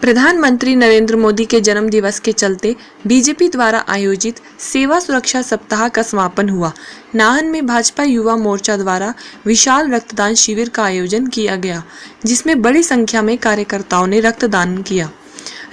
प्रधानमंत्री नरेंद्र मोदी के जन्म दिवस के चलते बीजेपी द्वारा आयोजित सेवा सुरक्षा सप्ताह का समापन हुआ। नाहन में भाजपा युवा मोर्चा द्वारा विशाल रक्तदान शिविर का आयोजन किया गया, जिसमें बड़ी संख्या में कार्यकर्ताओं ने रक्तदान किया।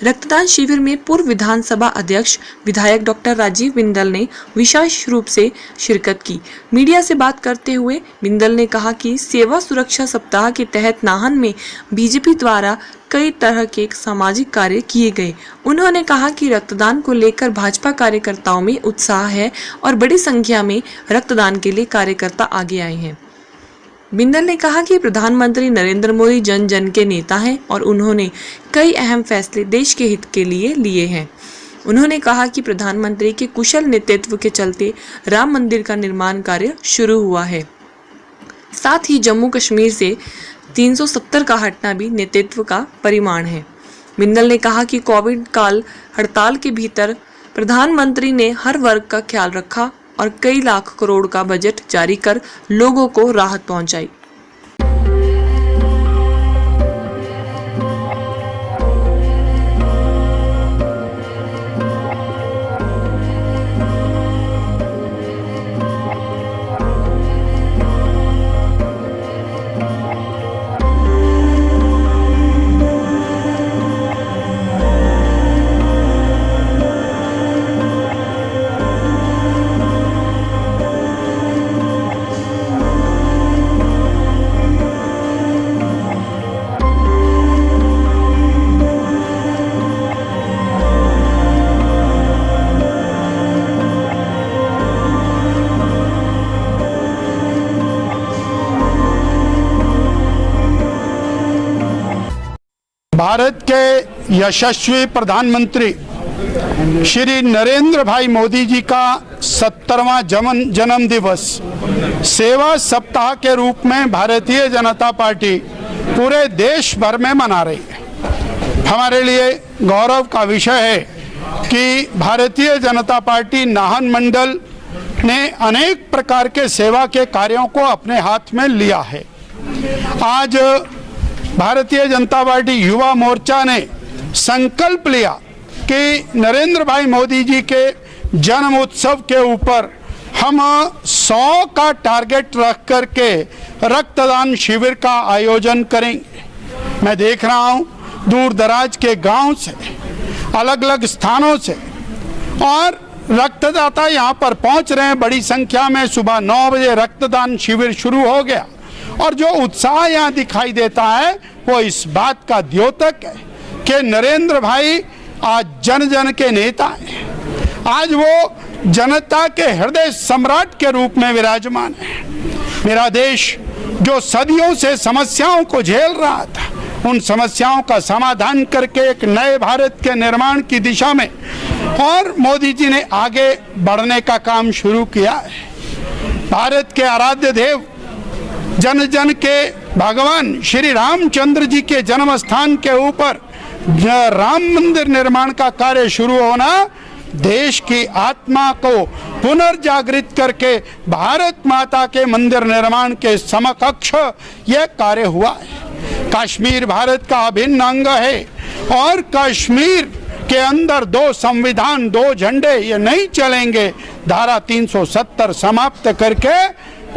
रक्तदान शिविर में पूर्व विधानसभा अध्यक्ष विधायक डॉक्टर राजीव बिंदल ने विशेष रूप से शिरकत की। मीडिया से बात करते हुए बिंदल ने कहा कि सेवा सुरक्षा सप्ताह के तहत नाहन में बीजेपी द्वारा कई तरह के सामाजिक कार्य किए गए। उन्होंने कहा कि रक्तदान को लेकर भाजपा कार्यकर्ताओं में उत्साह है और बड़ी संख्या में रक्तदान के लिए कार्यकर्ता आगे आए हैं। बिंदल ने कहा कि प्रधानमंत्री नरेंद्र मोदी जन जन के नेता हैं और उन्होंने कई अहम फैसले देश के हित के लिए लिए हैं। उन्होंने कहा कि प्रधानमंत्री के कुशल नेतृत्व के चलते राम मंदिर का निर्माण कार्य शुरू हुआ है। साथ ही जम्मू कश्मीर से 370 का हटना भी नेतृत्व का परिमाण है। बिंदल ने कहा कि कोविड काल हड़ताल के भीतर प्रधानमंत्री ने हर वर्ग का ख्याल रखा और कई लाख करोड़ का बजट जारी कर लोगों को राहत पहुंचाई। भारत के यशस्वी प्रधानमंत्री श्री नरेंद्र भाई मोदी जी का 70वां जन्म दिवस सेवा सप्ताह के रूप में भारतीय जनता पार्टी पूरे देश भर में मना रही है। हमारे लिए गौरव का विषय है कि भारतीय जनता पार्टी नाहन मंडल ने अनेक प्रकार के सेवा के कार्यों को अपने हाथ में लिया है। आज भारतीय जनता पार्टी युवा मोर्चा ने संकल्प लिया कि नरेंद्र भाई मोदी जी के जन्म उत्सव के ऊपर हम 100 का टारगेट रख करके रक्तदान शिविर का आयोजन करेंगे। मैं देख रहा हूं दूर दराज के गांव से, अलग अलग स्थानों से और रक्तदाता यहां पर पहुंच रहे हैं बड़ी संख्या में। सुबह 9 बजे रक्तदान शिविर शुरू हो गया और जो उत्साह यहाँ दिखाई देता है वो इस बात का द्योतक है कि नरेंद्र भाई आज जन जन के नेता हैं। आज वो जनता के हृदय सम्राट के रूप में विराजमान है। मेरा देश जो सदियों से समस्याओं को झेल रहा था, उन समस्याओं का समाधान करके एक नए भारत के निर्माण की दिशा में और मोदी जी ने आगे बढ़ने का काम शुरू किया है। भारत के आराध्य देव जन जन के भगवान श्री रामचंद्र जी के जन्म स्थान के ऊपर राम मंदिर निर्माण का कार्य शुरू होना देश की आत्मा को पुनर्जागृत करके भारत माता के मंदिर निर्माण के समकक्ष यह कार्य हुआ है। कश्मीर भारत का अभिन्न अंग है और कश्मीर के अंदर 2 संविधान 2 झंडे ये नहीं चलेंगे। धारा 370 समाप्त करके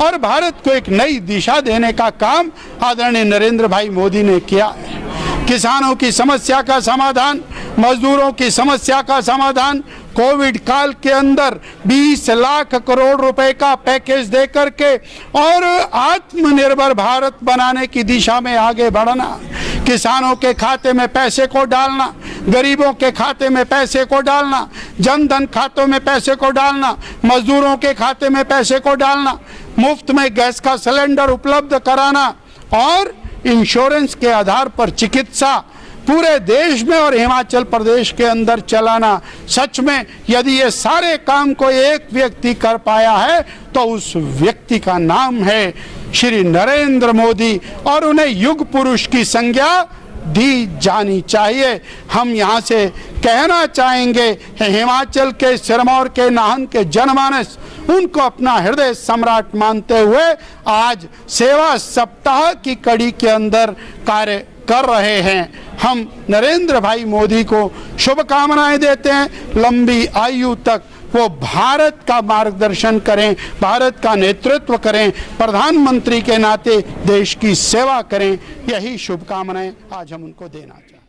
और भारत को एक नई दिशा देने का काम आदरणीय नरेंद्र भाई मोदी ने किया है। किसानों की समस्या का समाधान, मजदूरों की समस्या का समाधान, कोविड काल के अंदर 20 लाख करोड़ रुपए का पैकेज दे करके और आत्मनिर्भर भारत बनाने की दिशा में आगे बढ़ना, किसानों के खाते में पैसे को डालना, गरीबों के खाते में पैसे को डालना, जन धन खातों में पैसे को डालना, मजदूरों के खाते में पैसे को डालना, मुफ्त में गैस का सिलेंडर उपलब्ध कराना और इंश्योरेंस के आधार पर चिकित्सा पूरे देश में और हिमाचल प्रदेश के अंदर चलाना। सच में यदि ये सारे काम कोई एक व्यक्ति कर पाया है तो उस व्यक्ति का नाम है श्री नरेंद्र मोदी और उन्हें युग पुरुष की संज्ञा दी जानी चाहिए। हम यहाँ से कहना चाहेंगे हिमाचल के सिरमौर के नाहन के जनमानस उनको अपना हृदय सम्राट मानते हुए आज सेवा सप्ताह की कड़ी के अंदर कार्य कर रहे हैं। हम नरेंद्र भाई मोदी को शुभकामनाएं देते हैं। लंबी आयु तक वो भारत का मार्गदर्शन करें, भारत का नेतृत्व करें, प्रधानमंत्री के नाते देश की सेवा करें। यही शुभकामनाएं आज हम उनको देना चाहते हैं।